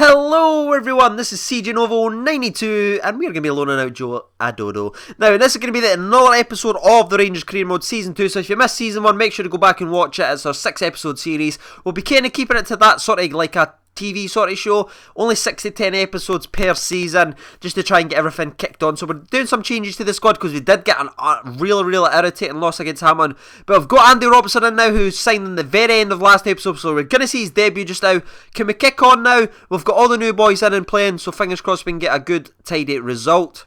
Hello everyone, this is CJ Novo 92 and we're going to be loaning out Joe Adodo. Now this is going to be another episode of the Rangers Career Mode Season 2, so if you missed Season 1 make sure to go back and watch it. It's our 6-episode series. We'll be kind of keeping it to that sort of like a TV sort of show, only 6 to 10 episodes per season, just to try and get everything kicked on. So we're doing some changes to the squad because we did get a really irritating loss against Hammond, but we've got Andy Robertson in now, who's signed in the very end of last episode, so we're going to see his debut just now. Can we kick on now? We've got all the new boys in and playing, so fingers crossed we can get a good tidy result.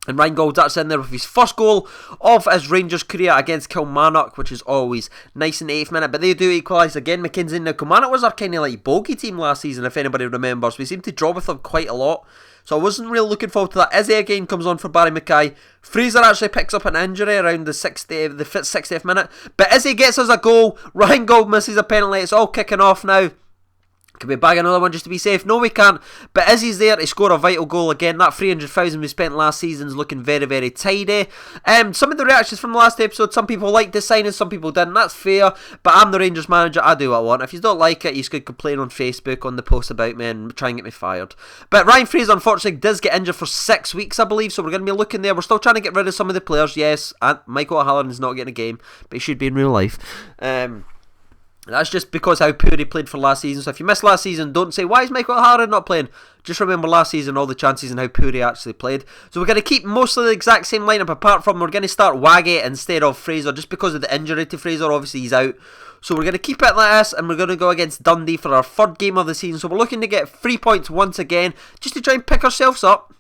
And Ryan Gauld, that's in there with his first goal of his Rangers career against Kilmarnock, which is always nice in the 8th minute. But they do equalise again, McKenzie. Now, Kilmarnock was our kind of like bogey team last season, if anybody remembers. We seemed to draw with them quite a lot, so I wasn't really looking forward to that. Izzy again comes on for Barry Mackay. Fraser actually picks up an injury around the 60th minute. But Izzy gets us a goal. Ryan Gauld misses a penalty. It's all kicking off now. Can we bag another one just to be safe? No, we can't. But Izzy's there to score a vital goal again. That 300,000 we spent last season's looking very tidy. Some of the reactions from the last episode, some people liked the signing, some people didn't. That's fair. But I'm the Rangers manager. I do what I want. If you don't like it, you could complain on Facebook on the post about me and try and get me fired. But Ryan Fraser, unfortunately, does get injured for 6 weeks, I believe. So we're going to be looking there. We're still trying to get rid of some of the players. Yes, and Michael O'Halloran is not getting a game, but he should be in real life. That's just because how poor he played for last season. So if you missed last season, don't say, why is Michael O'Halloran not playing? Just remember last season, all the chances and how poor he actually played. So we're going to keep mostly the exact same lineup, apart from we're going to start Waggy instead of Fraser, just because of the injury to Fraser. Obviously he's out. So we're going to keep it like this, and we're going to go against Dundee for our 3rd game of the season. So we're looking to get 3 points once again, just to try and pick ourselves up.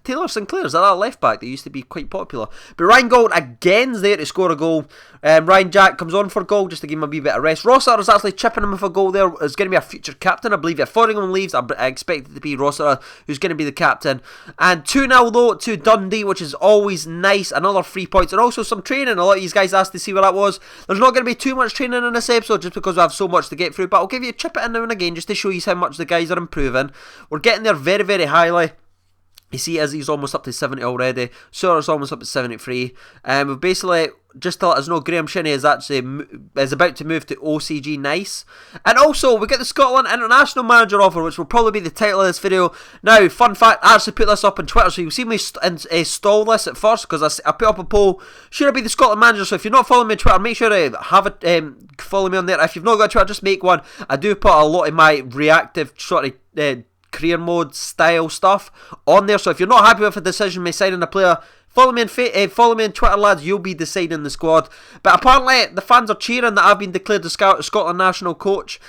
Taylor Sinclair's that left back that used to be quite popular. But Ryan Gauld again's there to score a goal. Ryan Jack comes on for a goal just to give him a wee bit of rest. Rossiter is actually chipping him with a goal there. It's going to be our future captain, I believe. If Foringham leaves, I expect it to be Rossiter who's going to be the captain. And 2-0 though to Dundee, which is always nice. Another 3 points and also some training. A lot of you guys asked to see what that was. There's not going to be too much training in this episode just because we have so much to get through. But I'll give you a chip it in now and again just to show you how much the guys are improving. We're getting there very highly. You see, Izzy's almost up to 70 already. Sewer's almost up to 73. We've basically, just to let us know, Graham Shinney is about to move to OCG Nice. And also, we get the Scotland International Manager offer, which will probably be the title of this video. Now, fun fact, I actually put this up on Twitter, so you'll see me stall this at first, because I put up a poll, should I be the Scotland Manager? So if you're not following me on Twitter, make sure to follow me on there. If you've not got a Twitter, just make one. I do put a lot of my reactive sort of career mode style stuff on there, so if you're not happy with a decision me signing a player, follow me on Twitter, lads. You'll be deciding the squad. But apparently the fans are cheering that I've been declared the Scotland national coach.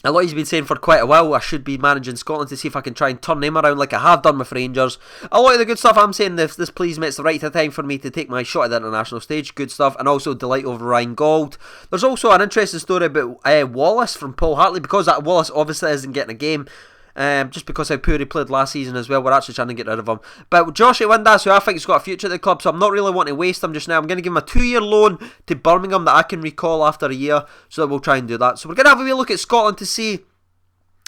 A lot of you've been saying for quite a while I should be managing Scotland to see if I can try and turn them around like I have done with Rangers. A lot of the good stuff I'm saying, this please me, it's the right time for me to take my shot at the international stage. Good stuff. And also delight over Ryan Gauld. There's also an interesting story about Wallace from Paul Hartley, because that Wallace obviously isn't getting a game. Just because how poor he played last season as well. We're actually trying to get rid of him. But Josh Windass, who I think has got a future at the club, so I'm not really wanting to waste him just now. I'm going to give him a 2-year loan to Birmingham that I can recall after a year, so we'll try and do that. So we're going to have a wee look at Scotland to see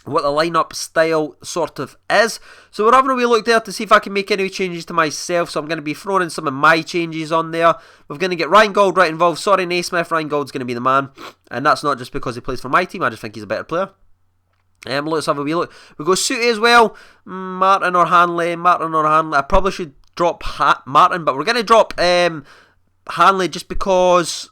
what the lineup style sort of is. So we're having a wee look there to see if I can make any changes to myself. So I'm going to be throwing in some of my changes on there. We're going to get Ryan Gauld right involved. Sorry Naismith, Ryan Gould's going to be the man. And that's not just because he plays for my team, I just think he's a better player. Let's have a wee look. We go Sooty as well. Martin or Hanley. I probably should drop Martin, but we're going to drop Hanley just because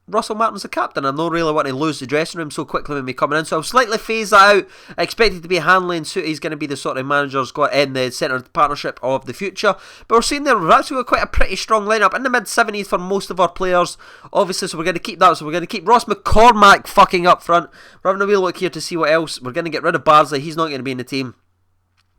Russell Martin's the captain. I don't really want to lose the dressing room so quickly when we coming in, so I'll slightly phase that out. I expect it to be Hanley and Sooty's going to be the sort of managers in the centre partnership of the future. But we're seeing there, we've actually got quite a pretty strong lineup in the mid-70s for most of our players, obviously, so we're going to keep that. So we're going to keep Ross McCormack fucking up front. We're having a wee look here to see what else. We're going to get rid of Bardsley, he's not going to be in the team.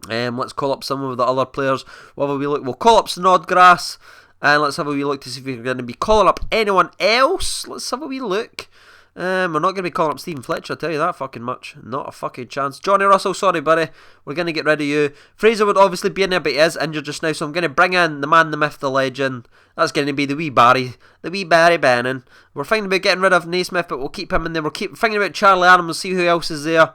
Let's call up some of the other players. We'll have a wee look. We'll call up Snodgrass. And let's have a wee look to see if we're going to be calling up anyone else. Let's have a wee look. We're not going to be calling up Stephen Fletcher, I'll tell you that fucking much. Not a fucking chance. Johnny Russell, sorry buddy. We're going to get rid of you. Fraser would obviously be in there, but he is injured just now. So I'm going to bring in the man, the myth, the legend. That's going to be the wee Barry Bannon. We're thinking about getting rid of Naismith, but we'll keep him in there. We'll keep thinking about Charlie Adams, see who else is there.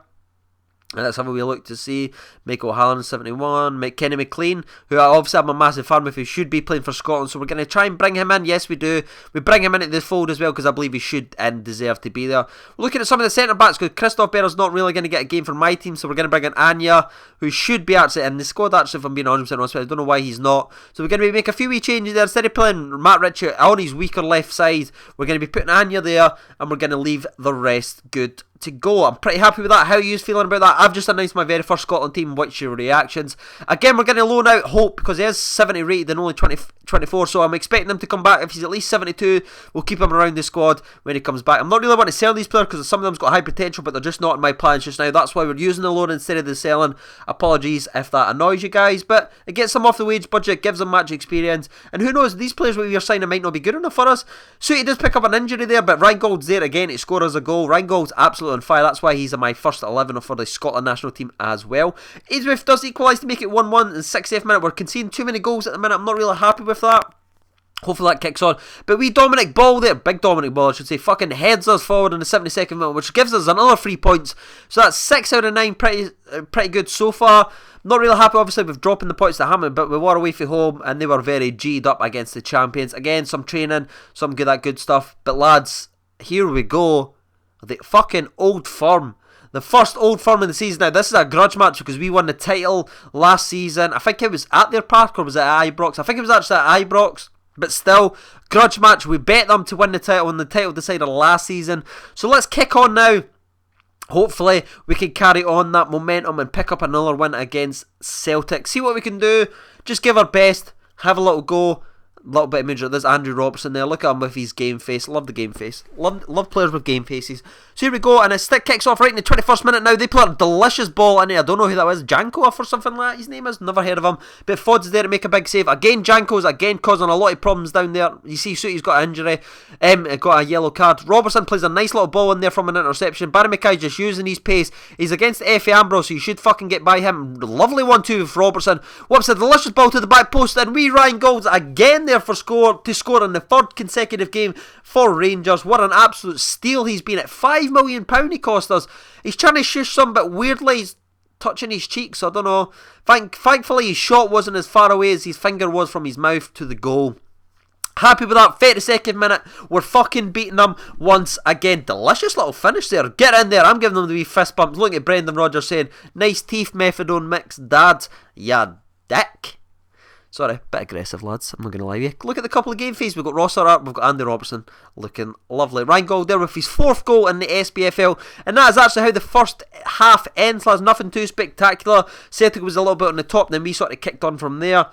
And let's have a wee look to see. Michael Hallen, 71. Kenny McLean, who I obviously I'm a massive fan of, who should be playing for Scotland. So we're going to try and bring him in. Yes, we do. We bring him into the fold as well because I believe he should and deserve to be there. We're looking at some of the centre-backs because Christoph Berra's not really going to get a game for my team. So we're going to bring in Anya, who should be actually in the squad, actually, if I'm being 100% honest. I don't know why he's not. So we're going to make a few wee changes there. Instead of playing Matt Ritchie on his weaker left side, we're going to be putting Anya there and we're going to leave the rest good to go. I'm pretty happy with that. How are you feeling about that? I've just announced my very first Scotland team. What's your reactions? Again, we're going to loan out Hope because he is 70 rated and only 24, so I'm expecting him to come back. If he's at least 72, we'll keep him around the squad when he comes back. I'm not really wanting to sell these players because some of them's got high potential, but they're just not in my plans just now. That's why we're using the loan instead of the selling. Apologies if that annoys you guys, but it gets them off the wage budget, gives them match experience, and who knows, these players we are signing might not be good enough for us. So he does pick up an injury there, but Reingold's there again to score us a goal. Reingold's absolutely on fire. That's why he's in my first 11 for the Scotland national team as well. Aidsworth does equalise to make it 1-1 in the 60th minute. We're conceding too many goals at the minute. I'm not really happy with that. Hopefully that kicks on. But we Dominic Ball there, big Dominic Ball I should say, fucking heads us forward in the 72nd minute, which gives us another 3 points. So that's 6 out of 9, pretty good so far. Not really happy obviously with dropping the points to Hammond, but we were away from home and they were very G'd up against the champions. Again, some training, some good stuff. But lads, here we go. The fucking Old Firm. The first Old Firm in the season. Now, this is a grudge match because we won the title last season. I think it was at their park or was it at Ibrox? I think it was actually at Ibrox. But still, grudge match. We bet them to win the title and the title decided last season. So let's kick on now. Hopefully, we can carry on that momentum and pick up another win against Celtic. See what we can do. Just give our best. Have a little go. A little bit of major. There's Andrew Robertson there. Look at him with his game face. Love the game face. Love players with game faces. So here we go, and a stick kicks off right in the 21st minute now. They play a delicious ball in there. I don't know who that was. Jankovic or something like that his name is. Never heard of him. But Fod's there to make a big save. Again, Janko's again causing a lot of problems down there. You see, Sooty's got an injury. Got a yellow card. Robertson plays a nice little ball in there from an interception. Barry Mackay's just using his pace. He's against Effie Ambrose, so you should fucking get by him. Lovely 1-2 with Robertson. Whoops, a delicious ball to the back post, and we Reingold again there for score in the third consecutive game for Rangers. What an absolute steal he's been at. £5 million he cost us. He's trying to shush some, but weirdly he's touching his cheeks. I don't know. Thankfully his shot wasn't as far away as his finger was from his mouth to the goal. Happy with that. 32nd minute. We're fucking beating them once again. Delicious little finish there. Get in there. I'm giving them the wee fist bumps. Looking at Brendan Rodgers saying, nice teeth methadone mix, dad. Ya dick. Sorry, bit aggressive, lads. I'm not going to lie to you. Look at the couple of game faces. We've got Rossart, we've got Andy Robertson. Looking lovely. Reingold there with his 4th goal in the SPFL. And that is actually how the first half ends, lads. Nothing too spectacular. Celtic was a little bit on the top, then we sort of kicked on from there.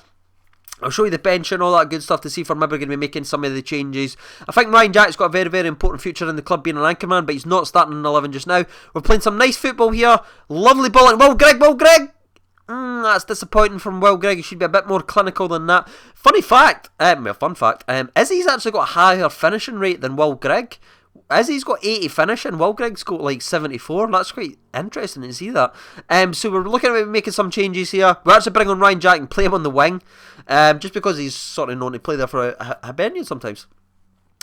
I'll show you the bench and all that good stuff to see if we're maybe going to be making some of the changes. I think Ryan Jack's got a very, very important future in the club being an anchorman, but he's not starting in 11 just now. We're playing some nice football here. Lovely ball. Will Grigg! That's disappointing from Will Grigg. He should be a bit more clinical than that. Fun fact, Izzy's actually got a higher finishing rate than Will Grigg. Izzy's got 80 finishing, Will Grigg's got like 74. That's quite interesting to see that. So we're looking at making some changes here. We're actually bringing on Ryan Jack and play him on the wing. Just because he's sort of known to play there for Hibernian sometimes.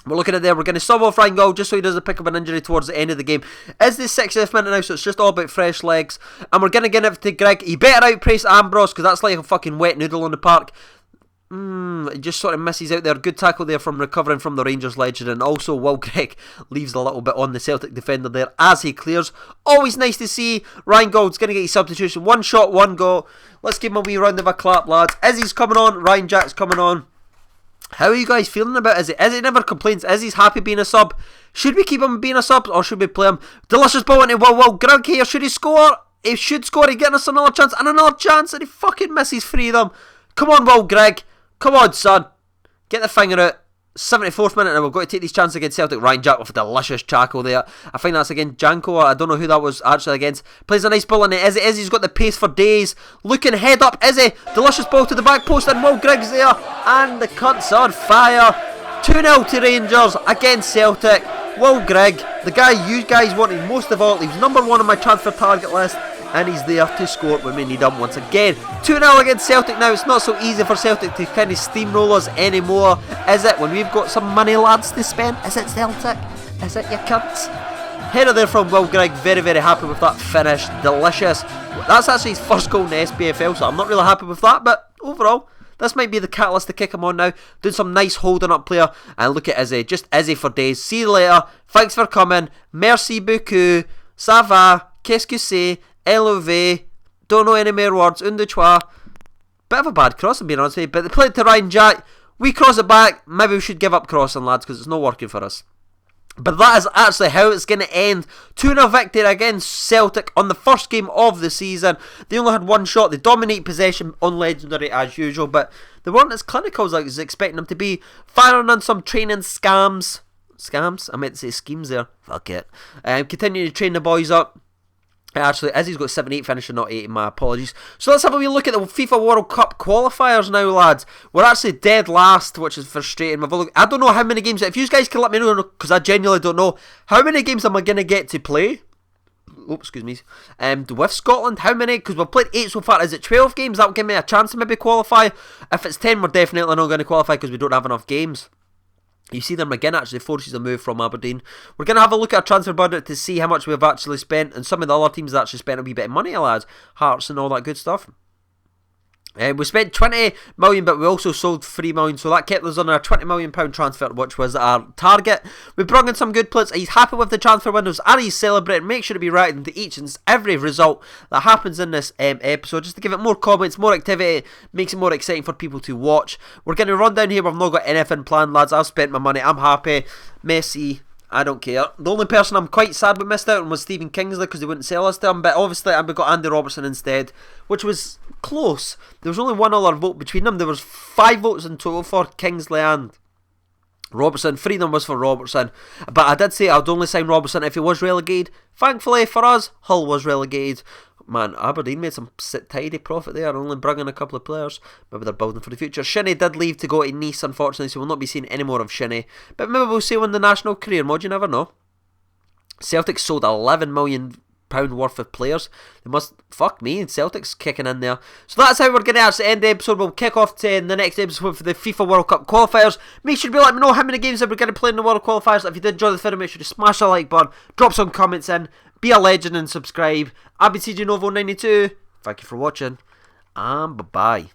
We're looking at there, we're going to sub off Reingold just so he doesn't pick up an injury towards the end of the game. It's the 60th minute now, so it's just all about fresh legs. And we're going to get it to Grigg. He better outprace Ambrose, because that's like a fucking wet noodle on the park. He just sort of misses out there. Good tackle there from recovering from the Rangers legend. And also Will Grigg leaves a little bit on the Celtic defender there as he clears. Always nice to see. Reingold's going to get his substitution. 1 shot, 1 goal. Let's give him a wee round of a clap, lads. Izzy's coming on, Ryan Jack's coming on. How are you guys feeling about Izzy? Izzy never complains. Izzy's happy being a sub. Should we keep him being a sub or should we play him? Delicious ball into Will Grigg here. Should he score? He should score. He's getting us another chance and another chance, and he fucking misses 3 of them. Come on, Will Grigg. Come on, son. Get the finger out. 74th minute, and we've got to take these chances against Celtic. Ryan Jack with a delicious tackle there. I think that's against Janko. I don't know who that was actually against. Plays a nice ball in it. Izzy's got the pace for days. Looking head up, Izzy. Delicious ball to the back post, and Will Grigg's there. And the cut's on fire. 2-0 to Rangers against Celtic. Will Grigg, the guy you guys wanted most of all. He was number 1 on my transfer target list. And he's there to score when we need him once again. 2-0 against Celtic now. It's not so easy for Celtic to kind of steamroll us anymore, is it? When we've got some money, lads, to spend. Is it, Celtic? Is it, you cunts? Header there from Will Grigg, very, very happy with that finish, delicious. That's actually his first goal in the SPFL, so I'm not really happy with that, but overall, this might be the catalyst to kick him on now. Doing some nice holding up player, and look at Izzy, just Izzy for days. See you later, thanks for coming, merci beaucoup, ça va, qu'est-ce que c'est, LOV, don't know any more words, un, deux, trois. Bit of a bad cross, I'm being honest with you, but they played to Ryan Jack. We cross it back. Maybe we should give up crossing, lads, because it's not working for us. But that is actually how it's going to end. 2-0 victory against Celtic on the first game of the season. They only had one shot. They dominate possession on Legendary as usual, but they weren't as clinical as I was expecting them to be. Firing on some training scams. Scams? I meant to say schemes there. Fuck it. Continuing to train the boys up. Actually, Izzy's got 7-8 finishing, not 8, my apologies. So let's have a wee look at the FIFA World Cup qualifiers now, lads. We're actually dead last, which is frustrating. I don't know how many games, if you guys can let me know, because I genuinely don't know, how many games am I going to get to play? Oh, excuse me. With Scotland, how many? Because we've played 8 so far. Is it 12 games? That will give me a chance to maybe qualify. If it's 10, we're definitely not going to qualify because we don't have enough games. You see them again, actually forces a move from Aberdeen. We're going to have a look at our transfer budget to see how much we've actually spent, and some of the other teams have actually spent a wee bit of money, lads. Hearts and all that good stuff. We spent 20 million, but we also sold 3 million, so that kept us on our £20 million transfer, which was our target. We brought in some good players. He's happy with the transfer windows, and he's celebrating. Make sure to be reacting to each and every result that happens in this episode, just to give it more comments, more activity, makes it more exciting for people to watch. We're going to run down here. We've not got anything planned, lads. I've spent my money. I'm happy. Messi, I don't care. The only person I'm quite sad we missed out on was Stephen Kingsley because they wouldn't sell us to him, but obviously we got Andy Robertson instead, which was close. There was only one other vote between them. There was 5 votes in total for Kingsley and Robertson. 3 of them was for Robertson, but I did say I'd only sign Robertson if he was relegated. Thankfully for us, Hull was relegated. Man, Aberdeen made some tidy profit there, only bringing a couple of players. Maybe they're building for the future. Shinnie did leave to go to Nice, unfortunately, so we'll not be seeing any more of Shinnie. But maybe we'll see him in the national career mode, you never know. Celtic sold £11 million worth of players. They must, fuck me, and Celtic's kicking in there. So that's how we're going to actually end the episode. We'll kick off to the next episode for the FIFA World Cup qualifiers. Make sure to let me know how many games that we're going to play in the World qualifiers. If you did enjoy the video, make sure to smash the like button, drop some comments in, be a legend and subscribe. I've been CJ Novo 92. Thank you for watching, and bye-bye.